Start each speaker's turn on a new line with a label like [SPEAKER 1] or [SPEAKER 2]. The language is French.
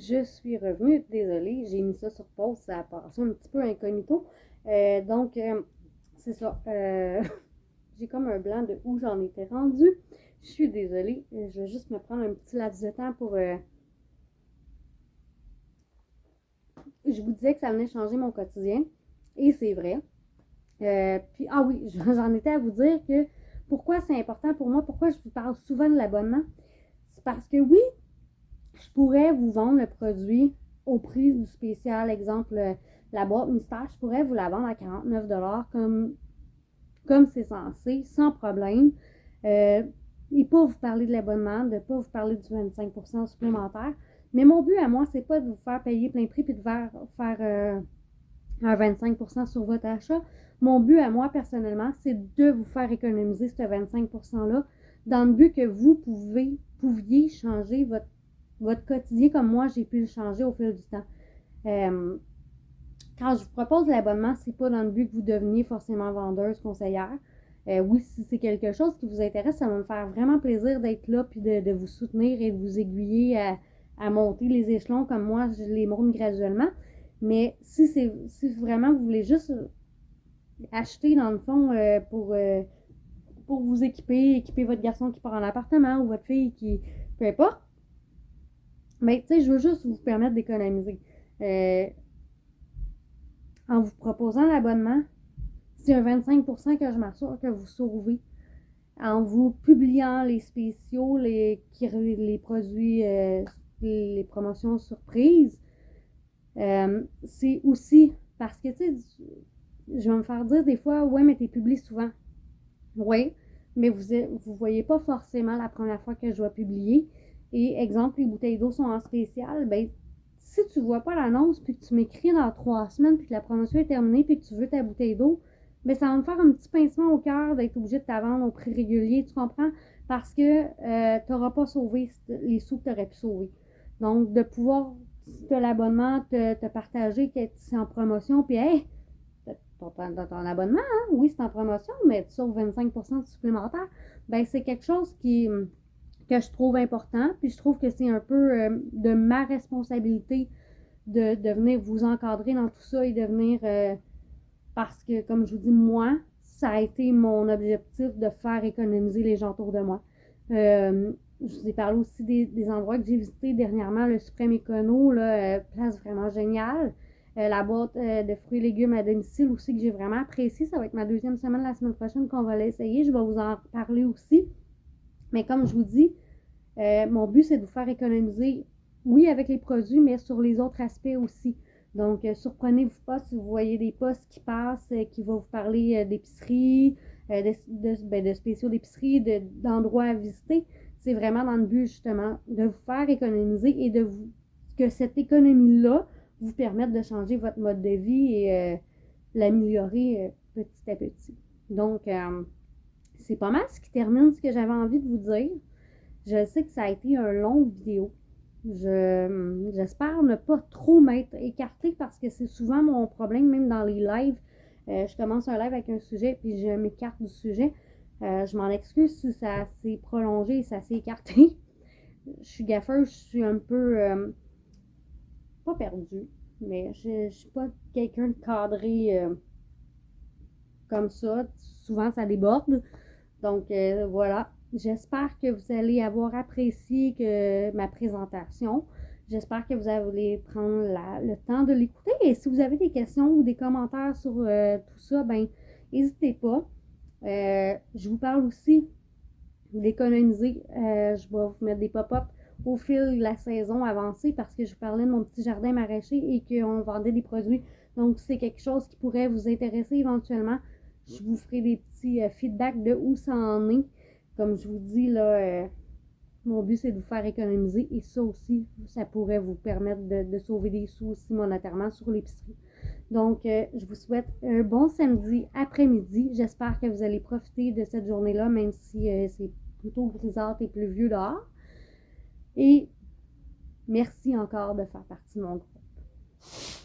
[SPEAKER 1] Je suis revenue, désolée, j'ai mis ça sur pause, ça a passé un petit peu incognito. C'est ça. J'ai comme un blanc de où j'en étais rendue. Je suis désolée, je vais juste me prendre un petit laps de temps pour. Je vous disais que ça venait changer mon quotidien, et c'est vrai. Ah oui, j'en étais à vous dire que pourquoi c'est important pour moi, pourquoi je vous parle souvent de l'abonnement. C'est parce que oui, je pourrais vous vendre le produit au prix du spécial. Exemple, la boîte mystère, je pourrais vous la vendre à 49$ comme c'est censé, sans problème. Et pas vous parler de l'abonnement, de pas vous parler du 25% supplémentaire. Mais mon but à moi, c'est pas de vous faire payer plein prix et de faire un 25% sur votre achat. Mon but à moi, personnellement, c'est de vous faire économiser ce 25%-là dans le but que vous pouviez changer votre quotidien comme moi, j'ai pu le changer au fil du temps. Quand je vous propose l'abonnement, c'est pas dans le but que vous deveniez forcément vendeuse, conseillère. Oui, si c'est quelque chose qui vous intéresse, ça va me faire vraiment plaisir d'être là puis de vous soutenir et de vous aiguiller à monter les échelons comme moi, je les monte graduellement. Mais si vraiment vous voulez juste acheter dans le fond pour vous équiper votre garçon qui part en appartement ou votre fille qui. Peu importe. Mais tu sais, je veux juste vous permettre d'économiser. En vous proposant l'abonnement, c'est un 25% que je m'assure que vous sauvez. En vous publiant les spéciaux, les produits, les promotions surprises, c'est aussi parce que, tu sais, je vais me faire dire des fois, ouais, mais t'es publié souvent. Oui, mais vous voyez pas forcément la première fois que je vais publier. Et exemple, les bouteilles d'eau sont en spécial, ben si tu vois pas l'annonce puis que tu m'écris dans 3 semaines puis que la promotion est terminée puis que tu veux ta bouteille d'eau, ben ça va me faire un petit pincement au cœur d'être obligé de t'avendre au prix régulier, tu comprends? Parce que tu n'auras pas sauvé les sous que tu aurais pu sauver. Donc, de pouvoir, si tu as l'abonnement, te partager que c'est en promotion, puis hey, dans ton abonnement, hein? Oui, c'est en promotion, mais tu sauves 25% supplémentaire, ben c'est quelque chose que je trouve important, puis je trouve que c'est un peu de ma responsabilité de venir vous encadrer dans tout ça et de venir, parce que, comme je vous dis, moi, ça a été mon objectif de faire économiser les gens autour de moi. Je vous ai parlé aussi des endroits que j'ai visités dernièrement, le Suprême Écono, là, place vraiment géniale. La boîte de fruits et légumes à domicile aussi que j'ai vraiment apprécié. Ça va être ma 2e semaine la semaine prochaine qu'on va l'essayer. Je vais vous en parler aussi. Mais comme je vous dis, mon but, c'est de vous faire économiser, oui, avec les produits, mais sur les autres aspects aussi. Donc, surprenez-vous pas si vous voyez des posts qui passent, qui vont vous parler d'épicerie, de spéciaux d'épicerie, d'endroits à visiter. C'est vraiment dans le but, justement, de vous faire économiser et que cette économie-là vous permette de changer votre mode de vie et l'améliorer petit à petit. Donc, c'est pas mal ce qui termine ce que j'avais envie de vous dire. Je sais que ça a été un long vidéo. J'espère ne pas trop m'être écartée parce que c'est souvent mon problème, même dans les lives. Je commence un live avec un sujet puis je m'écarte du sujet. Je m'en excuse si ça s'est prolongé et ça s'est écarté. Je suis gaffeuse, je suis un peu pas perdue, mais je suis pas quelqu'un de cadré comme ça. Souvent ça déborde. Donc voilà. J'espère que vous allez avoir apprécié ma présentation. J'espère que vous allez prendre le temps de l'écouter. Et si vous avez des questions ou des commentaires sur tout ça, ben n'hésitez pas. Je vous parle aussi d'économiser. Je vais vous mettre des pop-up au fil de la saison avancée parce que je vous parlais de mon petit jardin maraîcher et qu'on vendait des produits. Donc, c'est quelque chose qui pourrait vous intéresser éventuellement. Je vous ferai des petits feedbacks de où ça en est. Comme je vous dis, là, mon but, c'est de vous faire économiser et ça aussi, ça pourrait vous permettre de sauver des sous aussi monétairement sur l'épicerie. Donc, je vous souhaite un bon samedi après-midi. J'espère que vous allez profiter de cette journée-là, même si c'est plutôt grisâtre et pluvieux dehors. Et merci encore de faire partie de mon groupe.